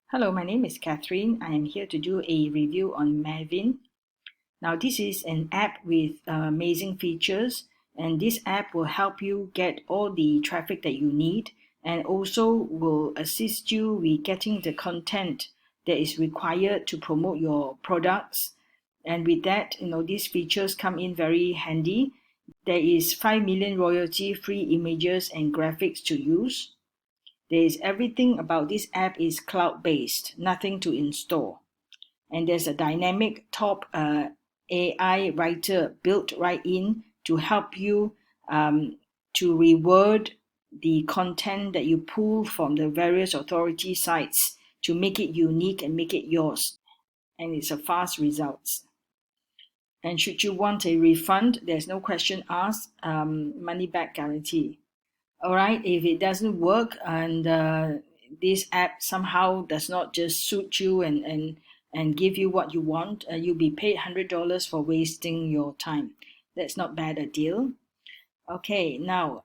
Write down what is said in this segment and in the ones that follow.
Hello, my name is Catherine. I am here to do a review on Mavine. Now, this is an app with amazing features, and this app will help you get all the traffic that you need and also will assist you with getting the content that is required to promote your products. And with that, these features come in very handy. There is 5 million royalty-free images and graphics to use. There is everything about this app is cloud-based, nothing to install. And there's a dynamic top AI writer built right in to help you to reword the content that you pull from the various authority sites to make it unique and make it yours. And it's a fast results. And should you want a refund, there's no question asked, money back guarantee. All right, if it doesn't work and this app somehow does not just suit you and give you what you want, you'll be paid $100 for wasting your time. That's not bad a deal. Okay, now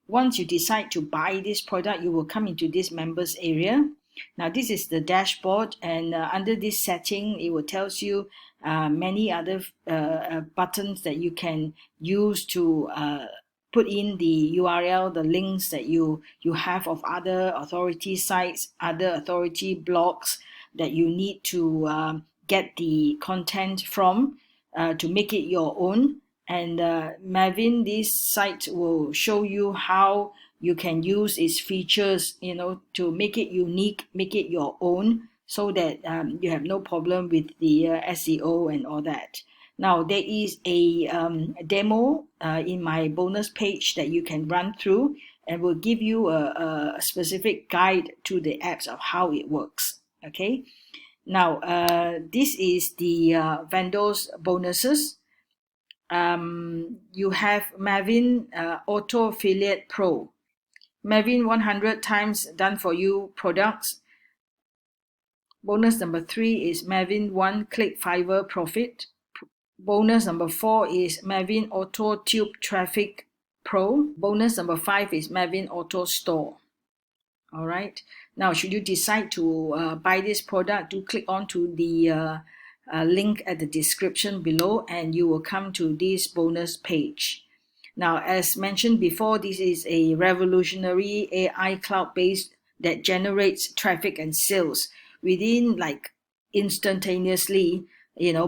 once you decide to buy this product, you will come into this members area. Now this is the dashboard, and under this setting, it will tells you many other buttons that you can use to put in the URL, the links that you have of other authority sites, other authority blogs that you need to get the content from to make it your own. And Mavine, this site will show you how you can use its features, to make it unique, make it your own, so that you have no problem with the SEO and all that. Now, there is a demo in my bonus page that you can run through and will give you a specific guide to the apps of how it works. Okay. Now, this is the vendors bonuses. You have Mavine Auto Affiliate Pro. Mavine 100 times done for you products. Bonus number 3 is Mavine 1 Click Fiverr Profit. Bonus number 4 is Mavine Auto Tube Traffic Pro. Bonus number 5 is Mavine Auto Store. All right. Now, should you decide to buy this product, do click on to the link at the description below, and you will come to this bonus page. Now, as mentioned before, this is a revolutionary AI cloud-based that generates traffic and sales within instantaneously,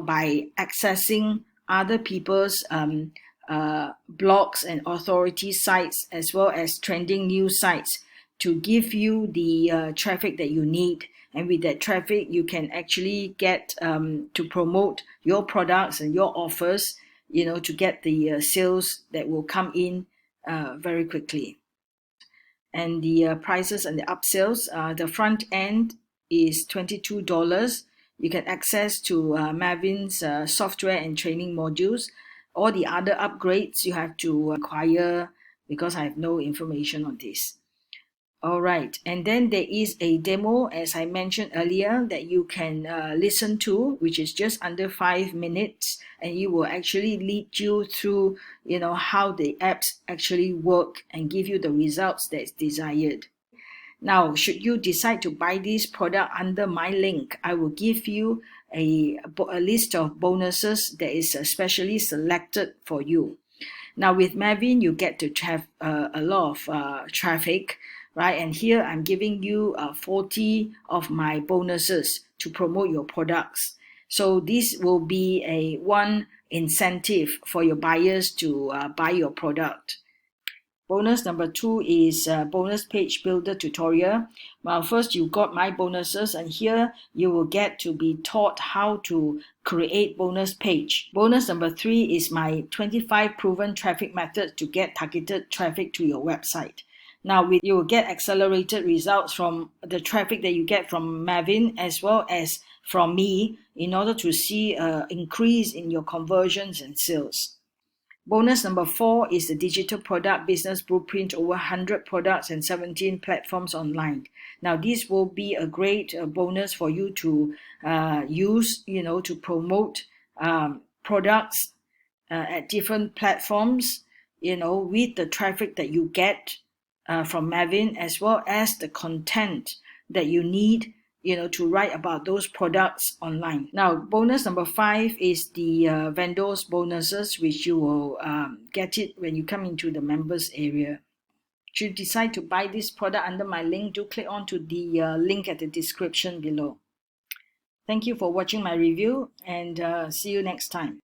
by accessing other people's blogs and authority sites as well as trending news sites to give you the traffic that you need. And with that traffic, you can actually get to promote your products and your offers, to get the sales that will come in very quickly. And the prices and the upsells, the front end is $22. You can access to Mavine's software and training modules. All the other upgrades you have to acquire because I have no information on this. All right, and then there is a demo, as I mentioned earlier, that you can listen to, which is just under 5 minutes, and it will actually lead you through, how the apps actually work and give you the results that's desired. Now, should you decide to buy this product under my link, I will give you a list of bonuses that is specially selected for you. Now, with Mavine, you get to have a lot of traffic, right? And here I'm giving you 40 of my bonuses to promote your products. So this will be a one incentive for your buyers to buy your product. Bonus number 2 is bonus page builder tutorial. Well, first you got my bonuses, and here you will get to be taught how to create bonus page. Bonus number 3 is my 25 proven traffic methods to get targeted traffic to your website. Now, you will get accelerated results from the traffic that you get from Mavine as well as from me in order to see an increase in your conversions and sales. Bonus number 4 is the digital product business blueprint, over 100 products and 17 platforms online. Now, this will be a great bonus for you to use, to promote products at different platforms, with the traffic that you get from Mavine, as well as the content that you need to write about those products online. Now, bonus number 5 is the vendors bonuses, which you will get it when you come into the members area. Should you decide to buy this product under my link, do click on to the link at the description below. Thank you for watching my review, and see you next time.